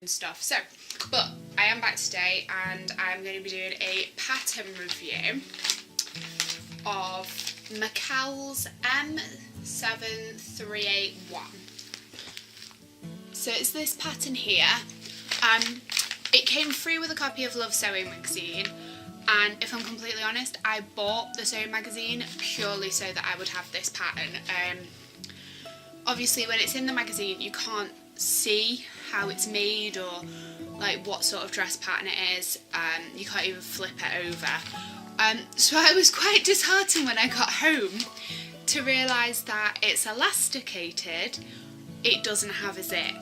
and stuff. So, but I am back today and I'm going to be doing a pattern review of McCalls M7381. So it's this pattern here. It came free with a copy of Love Sewing magazine, and if I'm completely honest, I bought the sewing magazine purely so that I would have this pattern. Obviously when it's in the magazine you can't see how it's made or like what sort of dress pattern it is. You can't even flip it over. So I was quite disheartened when I got home to realise that it's elasticated, it doesn't have a zip.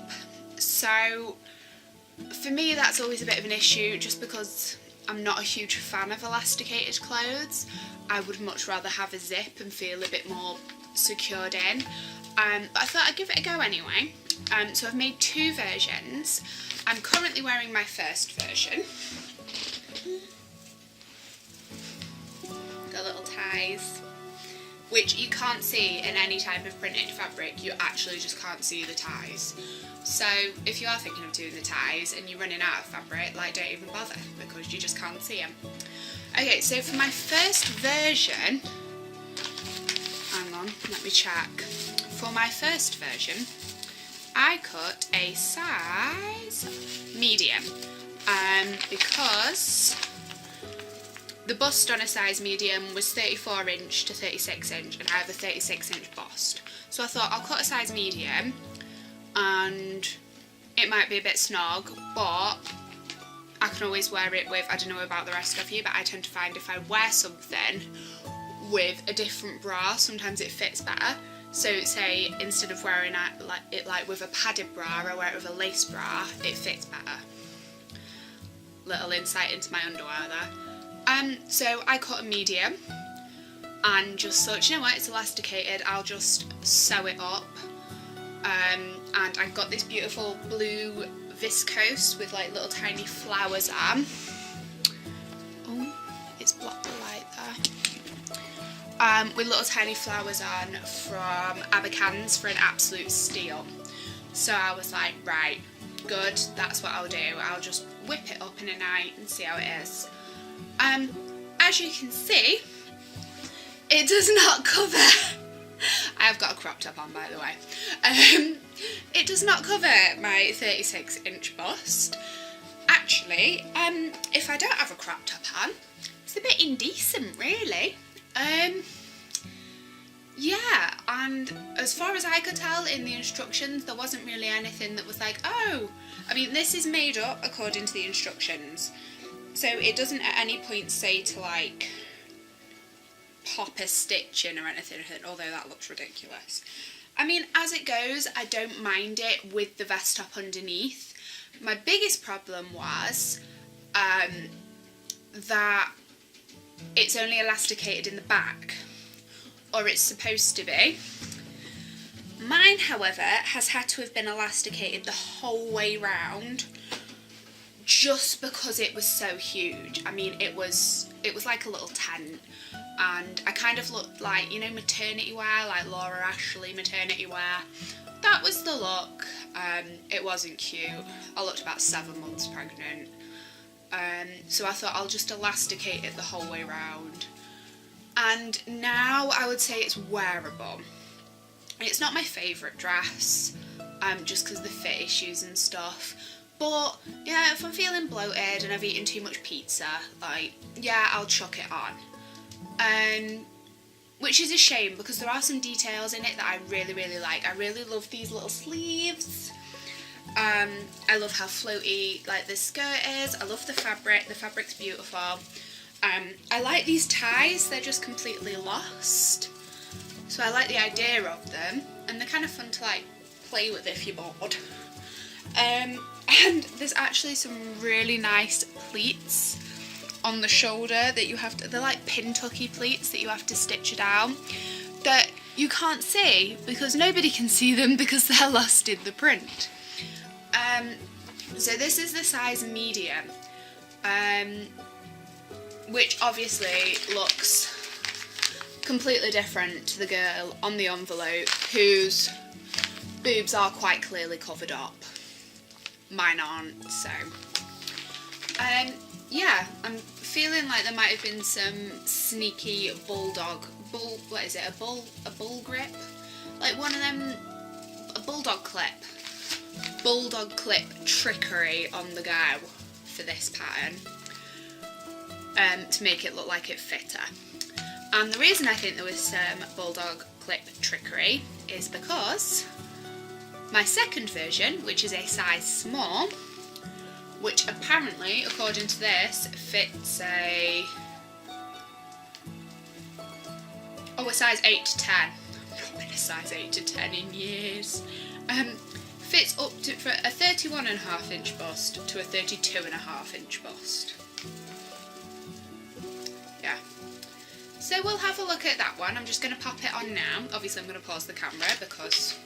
So for me that's always a bit of an issue, just because I'm not a huge fan of elasticated clothes. I would much rather have a zip and feel a bit more secured in. But I thought I'd give it a go anyway. So I've made two versions. I'm currently wearing my first version. The little ties, which you can't see in any type of printed fabric. You actually just can't see the ties. So if you are thinking of doing the ties and you're running out of fabric, like, don't even bother, because you just can't see them. Okay, so for my first version, hang on, let me check. For my first version, I cut a size medium, because the bust on a size medium was 34 inch to 36 inch and I have a 36 inch bust. So I thought I'll cut a size medium, and it might be a bit snog, but I can always wear it with, I don't know about the rest of you, but I tend to find if I wear something with a different bra, sometimes it fits better. So say instead of wearing it like with a padded bra, I wear it with a lace bra, it fits better. Little insight into my underwear there. So I cut a medium and just thought, you know what, it's elasticated, I'll just sew it up. And I got this beautiful blue viscose with like little tiny flowers on. Oh, it's blocked the light there. With little tiny flowers on from Abakhans for an absolute steal. So I was like, right, good, that's what I'll do. I'll just whip it up in a night and see how it is. As you can see, it does not cover. I have got a crop top on, by the way. It does not cover my 36 inch bust. Actually, if I don't have a crop top on, it's a bit indecent, really. Yeah, and as far as I could tell in the instructions, there wasn't really anything that was like, oh, I mean, this is made up according to the instructions. So it doesn't at any point say to like pop a stitch in or anything, although that looks ridiculous. I mean, as it goes, I don't mind it with the vest top underneath. My biggest problem was that it's only elasticated in the back, or it's supposed to be. Mine, however, has had to have been elasticated the whole way round, just because it was so huge. I mean, it was like a little tent, and I kind of looked like, you know, maternity wear, like Laura Ashley maternity wear. That was the look. It wasn't cute. I looked about 7 months pregnant. So I thought I'll just elasticate it the whole way round. And now I would say it's wearable. It's not my favourite dress, just because of the fit issues and stuff. But yeah, if I'm feeling bloated and I've eaten too much pizza, like, yeah, I'll chuck it on. Which is a shame, because there are some details in it that I really, really like. I really love these little sleeves. I love how floaty like this skirt is. I love the fabric. The fabric's beautiful. I like these ties. They're just completely lost. So I like the idea of them, and they're kind of fun to like play with if you're bored. And there's actually some really nice pleats on the shoulder that you have to, they're like pin tucky pleats that you have to stitch down, that you can't see because nobody can see them because they're lost in the print. So this is the size medium, which obviously looks completely different to the girl on the envelope whose boobs are quite clearly covered up. mine aren't. So yeah, I'm feeling like there might have been some sneaky a bull grip, like one of them, a bulldog clip trickery on the go for this pattern, to make it look like it fitter. And the reason I think there was some bulldog clip trickery is because my second version, which is a size small, which apparently, according to this, fits a size 8 to 10. I've not been a size 8 to 10 in years. Fits up to for a 31.5 inch bust to a 32.5 inch bust. Yeah. So we'll have a look at that one. I'm just going to pop it on now. Obviously I'm going to pause the camera because,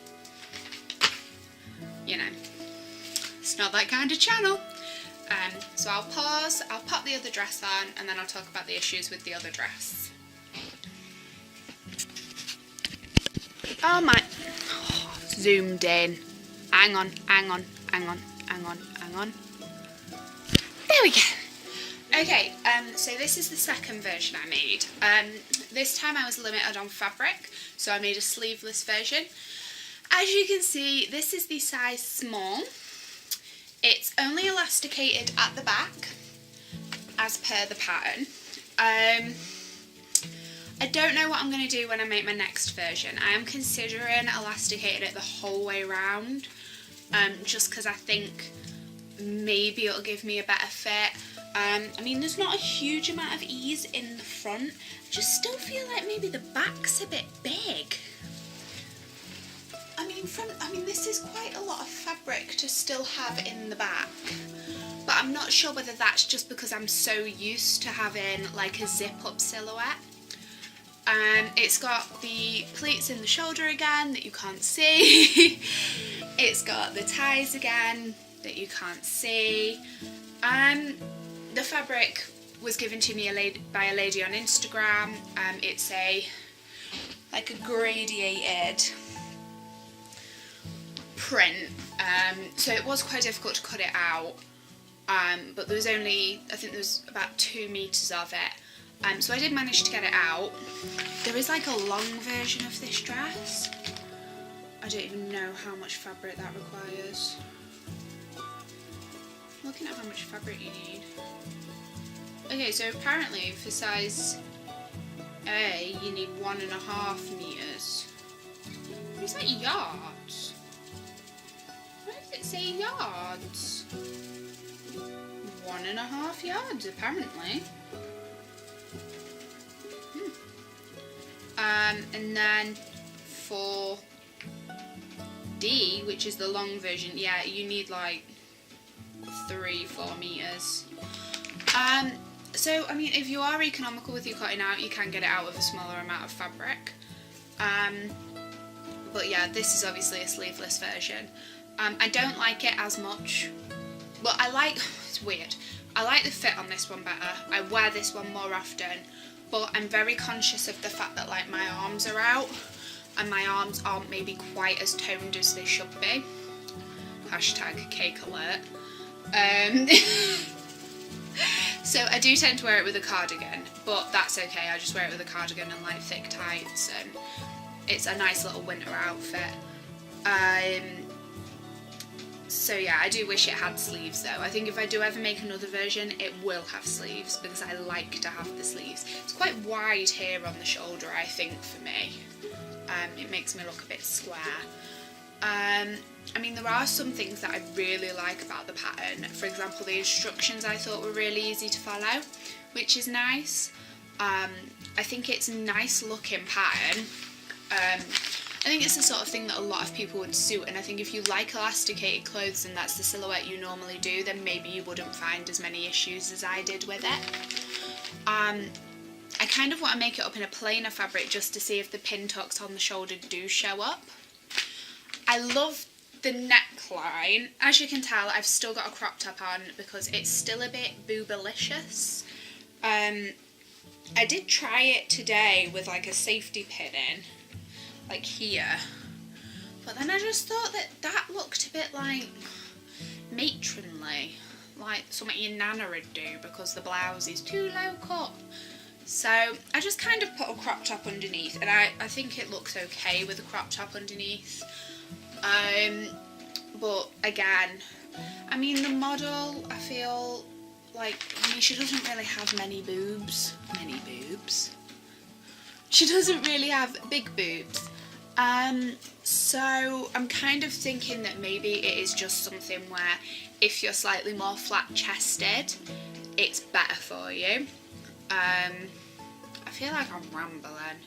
you know, it's not that kind of channel. So I'll pause, I'll pop the other dress on, and then I'll talk about the issues with the other dress. Oh my, zoomed in. Hang on. There we go. Okay, so this is the second version I made. This time I was limited on fabric, so I made a sleeveless version. As you can see, this is the size small. It's only elasticated at the back, as per the pattern. I don't know what I'm going to do when I make my next version. I am considering elasticating it the whole way around, just because I think maybe it'll give me a better fit. I mean, there's not a huge amount of ease in the front. I just still feel like maybe the back's a bit big. I mean, this is quite a lot of fabric to still have in the back, but I'm not sure whether that's just because I'm so used to having like a zip-up silhouette. It's got the pleats in the shoulder again that you can't see. It's got the ties again that you can't see. The fabric was given to me by a lady on Instagram. It's like a gradiated print, so it was quite difficult to cut it out, but there was only, I think there was about 2 meters of it, so I did manage to get it out. There is like a long version of this dress. I don't even know how much fabric that requires. I'm looking at how much fabric you need. Okay, so apparently for size A you need 1.5 meters. Is that yards? Why does it say yards? 1.5 yards apparently. And then for D, which is the long version, yeah, you need like 3-4 meters. So I mean, if you are economical with your cutting out, you can get it out with a smaller amount of fabric. But yeah, this is obviously a sleeveless version. I don't like it as much. Well, it's weird. I like the fit on this one better. I wear this one more often, but I'm very conscious of the fact that like my arms are out, and my arms aren't maybe quite as toned as they should be. Hashtag cake alert. So I do tend to wear it with a cardigan, but that's okay. I just wear it with a cardigan and like thick tights, and it's a nice little winter outfit. So yeah, I do wish it had sleeves though. I think if I do ever make another version, it will have sleeves because I like to have the sleeves. It's quite wide here on the shoulder, I think, for me. It makes me look a bit square. I mean, there are some things that I really like about the pattern. For example, the instructions I thought were really easy to follow, which is nice. I think it's a nice looking pattern. I think it's the sort of thing that a lot of people would suit, and I think if you like elasticated clothes and that's the silhouette you normally do, then maybe you wouldn't find as many issues as I did with it. I kind of want to make it up in a plainer fabric just to see if the pin tucks on the shoulder do show up. I love the neckline. As you can tell, I've still got a crop top on because it's still a bit boobalicious. I did try it today with like a safety pin in, like here, but then I just thought that looked a bit like matronly, like something your nana would do because the blouse is too low cut. So I just kind of put a crop top underneath, and I think it looks okay with a crop top underneath. But again, I mean, the model, I feel like, I mean, she doesn't really have many boobs. She doesn't really have big boobs. So I'm kind of thinking that maybe it is just something where if you're slightly more flat chested, it's better for you. I feel like I'm rambling,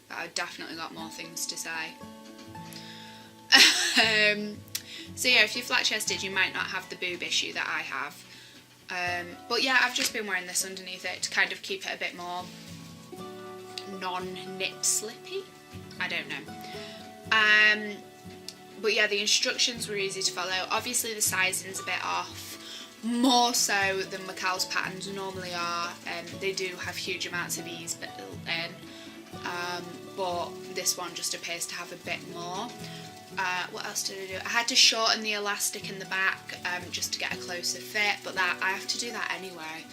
but I've definitely got more things to say. So yeah, if you're flat chested, you might not have the boob issue that I have. But yeah, I've just been wearing this underneath it to kind of keep it a bit more non-nip slippy. I don't know. But yeah, the instructions were easy to follow. Obviously the sizing's a bit off, more so than McCalls patterns normally are. They do have huge amounts of ease built in, but this one just appears to have a bit more. What else did I do? I had to shorten the elastic in the back just to get a closer fit, but that I have to do that anyway.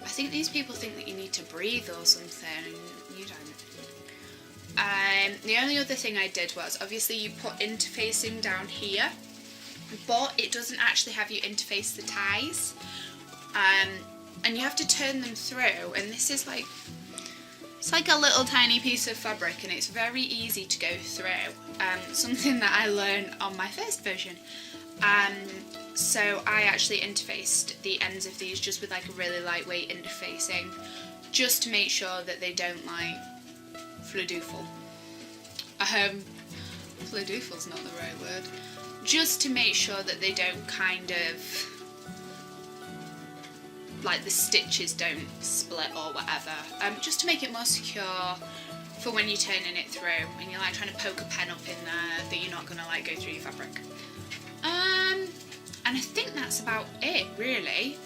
I think these people think that you need to breathe or something, and you don't. The only other thing I did was, obviously you put interfacing down here, but it doesn't actually have you interface the ties, and you have to turn them through, and this is like, it's like a little tiny piece of fabric, and it's very easy to go through, something that I learned on my first version. So I actually interfaced the ends of these just with like a really lightweight interfacing, just to make sure that they don't like fladoofle. Fladoofle's not the right word. Just to make sure that they don't kind of, like the stitches don't split or whatever. Just to make it more secure for when you're turning it through and you're like trying to poke a pen up in there, that you're not gonna like go through your fabric. And I think that's about it really.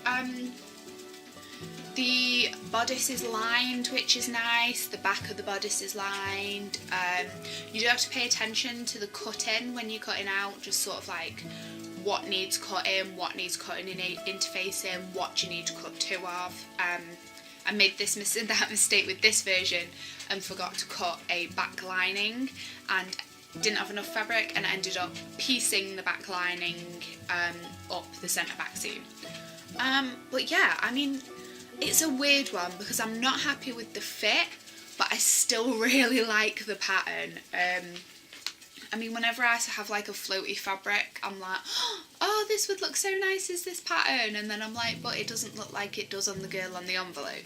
The bodice is lined, which is nice. The back of the bodice is lined. You do have to pay attention to the cutting when you're cutting out, just sort of like what needs cutting, what needs cutting in interfacing, what you need to cut two of. I made that mistake with this version and forgot to cut a back lining and didn't have enough fabric, and I ended up piecing the back lining up the centre back seam. But yeah, I mean, it's a weird one because I'm not happy with the fit, but I still really like the pattern. I mean, whenever I have like a floaty fabric, I'm like, oh, this would look so nice as this pattern, and then I'm like, but it doesn't look like it does on the girl on the envelope.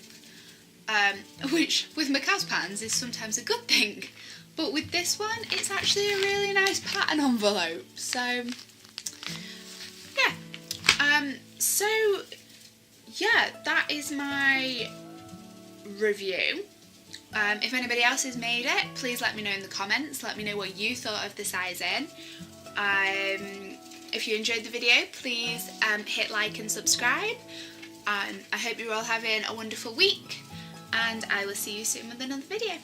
Which with McCalls patterns is sometimes a good thing, but with this one, it's actually a really nice pattern envelope. So yeah, so yeah, that is my review. If anybody else has made it, please let me know in the comments. Let me know what you thought of the sizing. If you enjoyed the video, please hit like and subscribe. I hope you're all having a wonderful week, and I will see you soon with another video.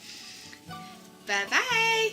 Bye bye!